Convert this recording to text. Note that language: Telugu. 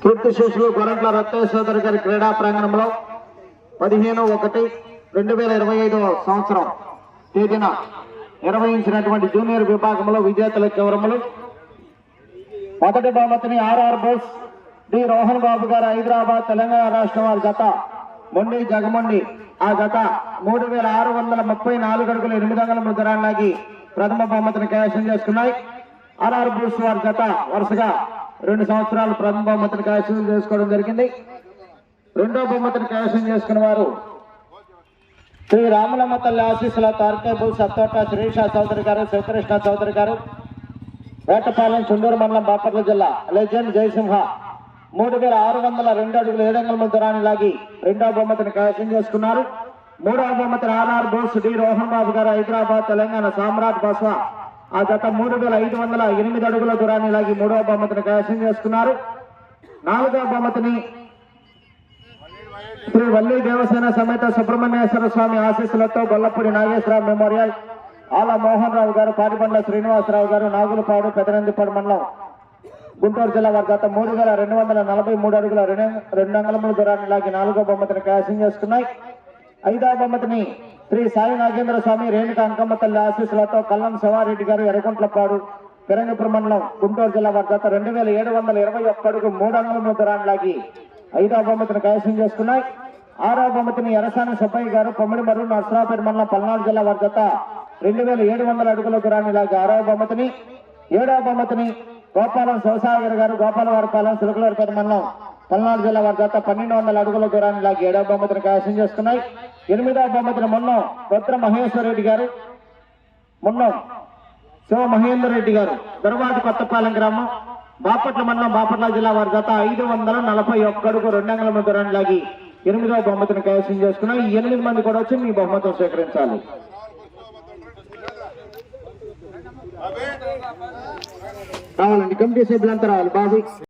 కీర్తిశేషులు గొరంట్ల రత్నేశ్వర గారి క్రీడా ప్రాంగణంలో 15/1/2025 సంవత్సరం తేదీన నిర్వహించినటువంటి జూనియర్ విభాగంలో విజేతల చివరములు మొదటి బహుమతిని ఆర్ఆర్ బోస్ డి రోహన్ బాబు గారు హైదరాబాద్ తెలంగాణ రాష్ట్రం వారి జత మొండి జగమొండి ఆ జత 3634 అడుగుల 8 అంగుళముల దూరాన్ని లాగి ప్రథమ బహుమతిని కైవసం చేసుకున్నాయి. ఆర్ఆర్ బోస్ వారి జత వరుసగా 2 సంవత్సరాలు ప్రథమ బహుమతిని కైవసం చేసుకోవడం జరిగింది. రెండో బహుమతిని కైవసం చేసుకున్న వారు శ్రీ రామలమ్మ తల్లి ఆశీస్సుల తార్కేబుల్ సత్తోట శ్రీష చౌదరి గారు, శివకృష్ణ చౌదరి గారు, వేటపాలెం చుండూరు మండలం బాపట్ల జిల్లా లెజెండ్ జయసింహ 3602 అడుగుల 7 అంగుళముల దూరాన్ని లాగి రెండో బహుమతిని కైవసం చేసుకున్నారు. మూడవ బహుమతిని ఆర్ఆర్ బోస్ డి రోహన్ బాబు గారు హైదరాబాద్ తెలంగాణ సామ్రాట్ బస్వా ఆ జత 3508 అడుగుల దూరాన్ని లాగి మూడవ బహుమతిని కైవసం చేసుకున్నారు. నాలుగవ బహుమతిని శ్రీ వల్లి దేవసేన సమేత సుబ్రహ్మణ్యేశ్వర స్వామి ఆశీస్సులతో గొల్లపూడి నాగేశ్వరరావు మెమోరియల్ ఆల మోహన్ రావు గారు, పాటిబండ్ల శ్రీనివాసరావు గారు, నాగులపాడు పెదనందిపాడు మండలం గుంటూరు జిల్లా వారి గత 3243 అడుగుల 2 అంగుళముల దూరాన్ని లాగి నాలుగో బహుమతిని కైవసం చేసుకున్నాయి. ఐదవ బహుమతిని శ్రీ సాయి నాగేంద్ర స్వామి రేణుక అంకమ్మ తల్లి ఆశీస్సులతో కల్లం శివారెడ్డి గారు, ఎర్రగుంట్లపాడు పెరంగపురం మండలం గుంటూరు జిల్లా వారి గత 2721 అడుగు 3 అంగుళముల దూరాన్ని లాగి ఐదవ బహుమతిని కైవసం చేసుకున్నాయి. ఆరవ బహుమతిని ఎరసాని సుబ్బయ్య గారు, పొమ్మిడిమర్రు నర్సరాపేట మండలం పల్నాడు జిల్లా వారి గత 2700 అడుగుల దూరాన్ని లాగి ఆరవ బహుమతిని. ఏడవ బహుమతిని గోపాలం శివసాగర్ గారు, గోపాలవారిపాలెం సిలుకలూరుపేట మండలం పల్నాడు జిల్లా వారి గత 1200 అడుగుల దూరాన్ని లాగి ఏడవ బహుమతిని కైవసం చేసుకున్నాయి. ఎనిమిదవ బహుమతిని మొన్నం రుద్ర మహేశ్వర రెడ్డి గారు, మొన్నం శివ మహేందర్ రెడ్డి గారు, దర్వాది కొత్తపాలెం గ్రామం బాపట్ల మండలం బాపట్ల జిల్లా వారి గత 541 అడుగు 2 అంగుళముల దూరాన్ని లాగి ఎనిమిదవ బహుమతిని కైవసం చేసుకున్నాయి. ఈ 8 మంది కూడా వచ్చి మీ బహుమతిని స్వీకరించాలి. రావాలండి కమిటీ సభ్యులంతా రావాలి బాబు.